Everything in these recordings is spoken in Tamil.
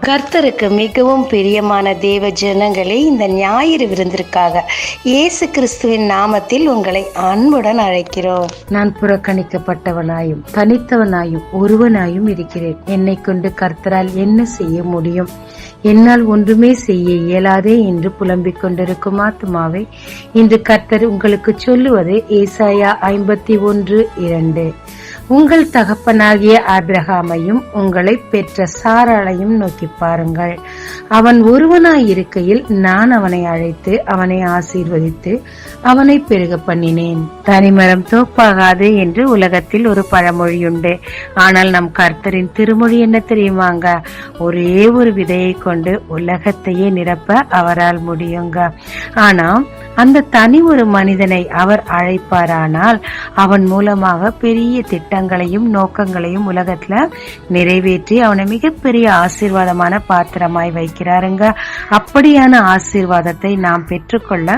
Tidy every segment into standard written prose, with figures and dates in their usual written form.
கர்த்தருக்கு மிகவும் பிரியமான தேவ ஜனங்களே, இந்த ஞாயிறு விருந்திற்காக இயேசு கிறிஸ்துவின் நாமத்தில் உங்களை அன்புடன் அழைக்கிறோம். நான் புறக்கணிக்கப்பட்டவனாயும் தனித்தவனாயும் ஒருவனாயும் இருக்கிறேன். என்னை கொண்டு கர்த்தரால் என்ன செய்ய முடியும்? என்னால் ஒன்றுமே செய்ய இயலாதே என்று புலம்பிக் கொண்டிருக்கும் ஆத்துமாவை இன்று கர்த்தர் உங்களுக்கு சொல்லுவது ஏசாயா 51:2. உங்கள் தகப்பனாகிய ஆபிரகாமையும் உங்களை பெற்ற சாராளையும் நோக்கி பாருங்கள். அவன் ஒருவனாய் இருக்கையில் நான் அவனை அழைத்து அவனை ஆசீர்வதித்து அவனை பெருக பண்ணினேன். தனிமரம் தோப்பாகாது என்று உலகத்தில் ஒரு பழமொழியுண்டு. ஆனால் நம் கர்த்தரின் திருமொழி என்ன தெரியுமாங்க? ஒரே ஒரு விதையை கொண்டு உலகத்தையே நிரப்ப அவரால் முடியுங்க. ஆனா அந்த தனி ஒரு மனிதனை அவர் அழைப்பாரானால் அவன் மூலமாக பெரிய திட்டங்களையும் நோக்கங்களையும் உலகத்துல நிறைவேற்றி அவனை மிகப்பெரிய ஆசீர்வாதமான பாத்திரமாய் வைக்கிறாருங்க. அப்படியான ஆசீர்வாதத்தை நாம் பெற்றுக்கொள்ள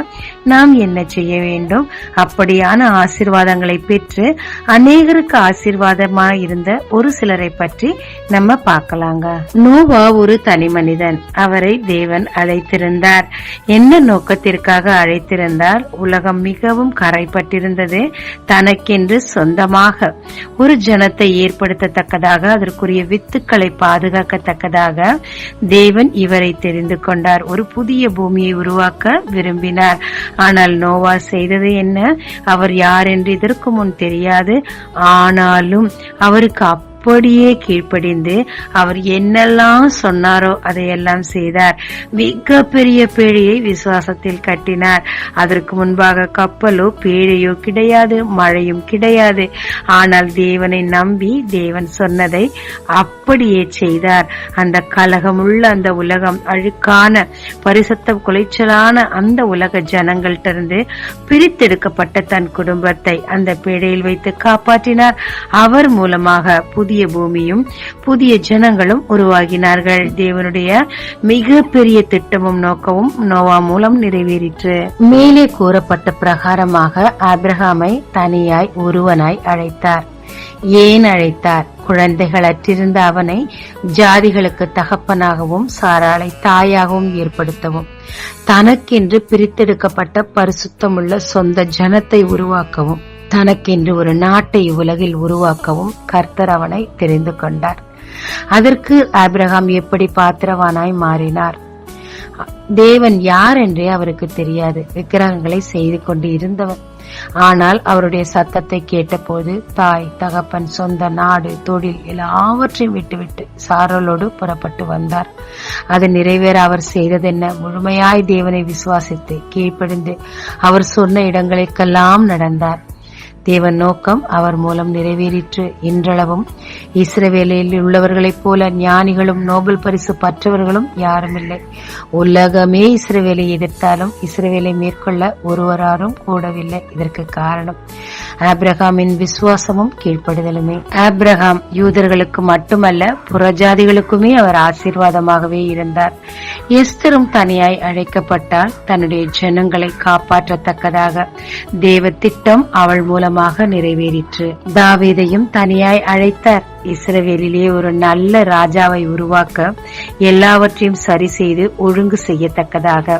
நாம் என்ன செய்ய வேண்டும்? அப்படியான ஆசீர்வாதங்களை பெற்று அநேகருக்கு ஆசீர்வாதமாய் இருந்த ஒரு சிலரை பற்றி நம்ம பார்க்கலாங்க. நோவா ஒரு தனி மனிதன். அவரை தேவன் அழைத்திருந்தார். என்ன நோக்கத்திற்காக அழைத்திருந்தார்? உலகம் மிகவும் கரைப்பட்டிருந்தது. தனக்கென்று சொந்தமாக ஒரு ஜனத்தை ஏற்படுத்தத்தக்கதாக, அதற்குரிய வித்துக்களை பாதுகாக்கத்தக்கதாக தேவன் இவரை தெரிந்து கொண்டார். ஒரு புதிய பூமியை உருவாக்க விரும்பினார். ஆனால் நோவா செய்தது என்ன? அவர் யார் என்று இதற்கு முன் தெரியாது. ஆனாலும் அவருக்கு அப்படியே கீழ்ப்படிந்து அவர் என்னெல்லாம் சொன்னாரோ அதையெல்லாம் செய்தார். மிக பெரிய பேழையை விசுவாசத்தில் கட்டினார். அதற்கு முன்பாக கப்பலோ பேழையோ கிடையாது, மழையும் கிடையாது. ஆனால் தேவனை நம்பி தேவன் சொன்னதை அப்படியே செய்தார். அந்த கலகமுள்ள அந்த உலகம், அழுக்கான பரிசுத்த குலைச்சலான அந்த உலக ஜனங்கள்டிருந்து பிரித்தெடுக்கப்பட்ட தன் குடும்பத்தை அந்த பேழையில் வைத்து காப்பாற்றினார். அவர் மூலமாக புதிய பூமியும் புதிய ஜனங்களும் உருவாகினார்கள். தேவனுடைய மிக பெரிய திட்டமும் நோக்கமும் நோவா மூலம் நிறைவேறிற்று. மேலே கூறப்பட்ட பிரகாரமாக ஆபிரகாமை தனியாய் ஒருவனாய் அழைத்தார். ஏன் அழைத்தார்? குழந்தைகள் அற்றிருந்த அவனை ஜாதிகளுக்கு தகப்பனாகவும் சாராளை தாயாகவும் ஏற்படுத்தவும், தனக்கென்று பிரித்தெடுக்கப்பட்ட பரிசுத்தமுள்ள சொந்த ஜனத்தை உருவாக்கவும், தனக்கென்று ஒரு நாட்டை உலகில் உருவாக்கவும் கர்த்தர் அவனை தெரிந்து கொண்டார். அதற்கு ஆபிரகாம் எப்படி பாத்திரவானாய் மாறினார்? தேவன் யார் என்றே அவருக்கு தெரியாது. விக்கிரகங்களை செய்து கொண்டு இருந்தவர். ஆனால் அவருடைய சத்தத்தை கேட்டபோது தாய், தகப்பன், சொந்த நாடு, தொழில் எல்லாவற்றையும் விட்டுவிட்டு சாராளோடு புறப்பட்டு வந்தார். அது நிறைவேற அவர் செய்ததென்ன? முழுமையாய் தேவனை விசுவாசித்து கீழ்ப்படிந்து அவர் சொன்ன இடங்களுக்கெல்லாம் நடந்தார். தேவன் நோக்கம் அவர் மூலம் நிறைவேறிற்று. இன்றளவும் இஸ்ரவேலில் உள்ளவர்களைப் போல ஞானிகளும் நோபல் பரிசு பெற்றவர்களும் யாரும் இல்லை. உலகமே இஸ்ரவேலை எதிர்த்தாலும் இஸ்ரவேலை மேற்கொள்ள ஒருவராரும் கூடவில்லை. இதற்கு காரணம் ஆபிரகாமின் விசுவாசமும் கீழ்ப்படுதலுமே. ஆபிரகாம் யூதர்களுக்கு மட்டுமல்ல, புறஜாதிகளுக்குமே அவர் ஆசீர்வாதமாகவே இருந்தார். எஸ்தரும் தனியாய் அழைக்கப்பட்டால் தன்னுடைய ஜனங்களை காப்பாற்றத்தக்கதாக தேவ திட்டம் அவள் மூலமாக நிறைவேறிற்று. தாவீதையும் தனியாய் அழைத்தார். இஸ்ரவேலிலே ஒரு நல்ல ராஜாவை உருவாக்க, எல்லாவற்றையும் சரி செய்து ஒழுங்கு செய்யத்தக்கதாக.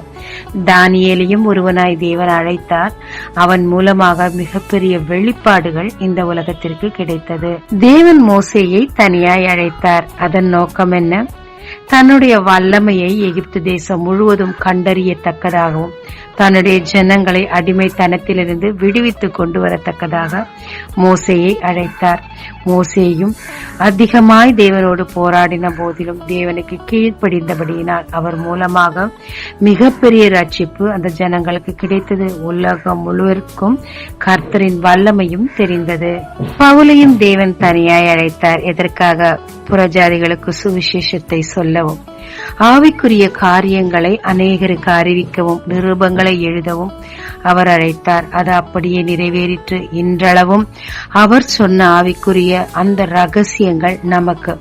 தானியேலையும் ஒருவனாய் தேவன் அழைத்தார். அவன் மூலமாக மிகப்பெரிய வெளிப்பாடுகள் இந்த உலகத்திற்கு கிடைத்தது. தேவன் மோசேயை தனியாய் அழைத்தார். அதன் நோக்கம் என்ன? தன்னுடைய வல்லமையை எகிப்து தேசம் முழுவதும் கண்டறியத்தக்கதாகவும் தன்னுடைய ஜனங்களை அடிமைத்தனத்திலிருந்து விடுவித்துக் கொண்டு வரத்தக்கதாக மோசேயை அழைத்தார். மோசேயும் அதிகமாய் தேவனோடு போராடின போதிலும் தேவனுக்கு கீழ்ப்படிந்தபடியினால் அவர் மூலமாக மிகப்பெரிய ரட்சிப்பு அந்த ஜனங்களுக்கு கிடைத்தது. உலகம் முழுவதற்கும் கர்த்தரின் வல்லமையும் தெரிந்தது. பவுலையும் தேவன் தனியாய் அழைத்தார். எதற்காக? புறஜாதிகளுக்கு சுவிசேஷத்தை சொல்லவும், ஆவிக்குரிய காரியங்களை அநேகருக்கு அறிவிக்கவும், நிருபங்களை எழுதவும் அவர் அழைத்தார். அது அப்படியே நிறைவேறிற்று. இன்றளவும் அவர் சொன்ன ஆவிக்குரிய அந்த ரகசியங்கள் நமக்கு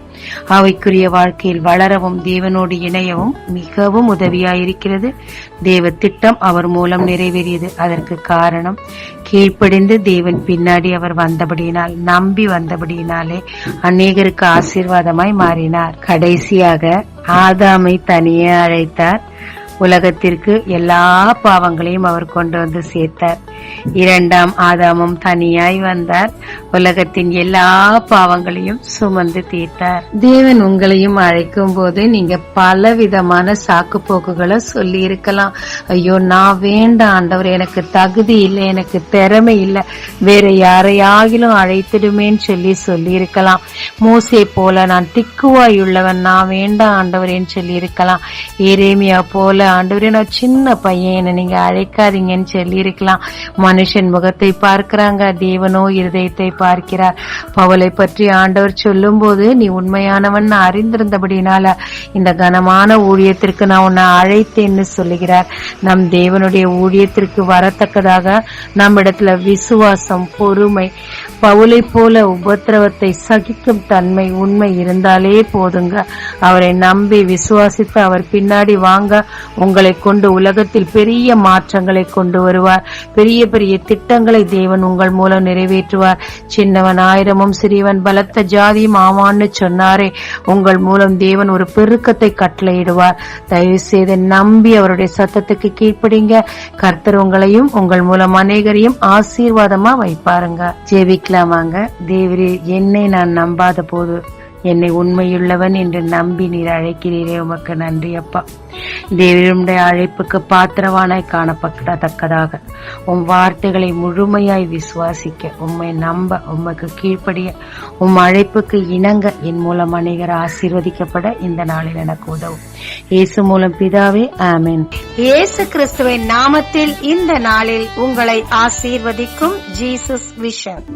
ஆவிக்குரிய வாழ்க்கையில் வளரவும் தேவனோடு இணையவும் மிகவும் உதவியாயிருக்கிறது. தேவ திட்டம் அவர் மூலம் நிறைவேறியது. அதற்கு காரணம் கீழ்ப்படிந்து தேவன் பின்னாடி அவர் வந்தபடியினால், நம்பி வந்தபடியினாலே அநேகருக்கு ஆசீர்வாதமாய் மாறினார். கடைசியாக ஆதாமை தனியே அழைத்தார். உலகத்திற்கு எல்லா பாவங்களையும் அவர் கொண்டு வந்து சேர்த்தார். இரண்டாம் ஆதாமும் தனியாய் வந்தார். உலகத்தின் எல்லா பாவங்களையும் சுமந்து தீர்த்தார். தேவன் உங்களையும் அழைக்கும் போது நீங்க பல விதமான சாக்கு போக்குகளை சொல்லி இருக்கலாம். ஐயோ, நான் வேண்டாம் ஆண்டவர், எனக்கு தகுதி இல்லை, எனக்கு திறமை இல்லை, வேற யாரையாகிலும் அழைத்திடுமேன்னு சொல்லி இருக்கலாம். மோசே போல நான் திக்குவாயுள்ளவன், நான் வேண்டாம் ஆண்டவரேன்னு சொல்லி இருக்கலாம். எரேமியா போல ஆண்டவரே நான் சின்ன பையன், என்ன நீங்க அழைக்காதீங்கன்னு சொல்லி இருக்கலாம். மனுஷன் முகத்தை பார்க்கிறாங்க, தேவனோ இருதயத்தை பார்க்கிறார். பவுலை பற்றி ஆண்டவர் சொல்லும் போது நீ உண்மையானவன் அறிந்திருந்தபடினால இந்த கனமான ஊழியத்திற்கு நான் உன்னை அழைத்தேன்னு சொல்லுகிறார். நம் தேவனுடைய ஊழியத்திற்கு வரத்தக்கதாக நம்மிடத்துல விசுவாசம், பொறுமை, பவுலை போல உபத்திரவத்தை சகிக்கும் தன்மை, உண்மை இருந்தாலே போதுங்க. அவரை நம்பி விசுவாசித்து அவர் பின்னாடி வாங்க. உங்களை கொண்டு உலகத்தில் பெரிய மாற்றங்களை கொண்டு வருவார். பெரிய பெரிய திட்டங்களை தேவன் உங்கள் மூலம் நிறைவேற்றுவார். சின்னவன் ஆயிரமும் சிறியவன் பலத்த ஜாதியும் ஆவான்னு சொன்னாரே, உங்கள் மூலம் தேவன் ஒரு பெருக்கத்தை கட்டளையிடுவார். தயவு செய்து நம்பி அவருடைய சத்தத்துக்கு கீழ்ப்படிங்க. கர்த்தர் உங்களையும் உங்கள் மூலம் அநேகரையும் ஆசீர்வாதமா வைப்பாருங்க. ஜெபிக்கலாமாங்க. தேவரே, என்னை நான் நம்பாத போது என்னை உண்மையுள்ளவன் என்று நம்பி நீர் அழைக்கிறீரே, உமக்கு நன்றி அப்பா. தேவனுடைய அழைப்புக்கு பாத்திரவானாய் காணப்படத்தக்கதாக உம் வார்த்தைகளை முழுமையாய் விசுவாசிக்க, உம்மை நம்ப, உமக்கு கீழ்ப்படிய, உம் அழைப்புக்கு இணங்க என் மூலம் அநேகர் ஆசீர்வதிக்கப்பட இந்த நாளில் எனக்கு உதவும். இயேசு மூலம் பிதாவே, ஆமென். இயேசு கிறிஸ்துவின் நாமத்தில் இந்த நாளில் உங்களை ஆசீர்வதிக்கும் ஜீசஸ் விஷன்.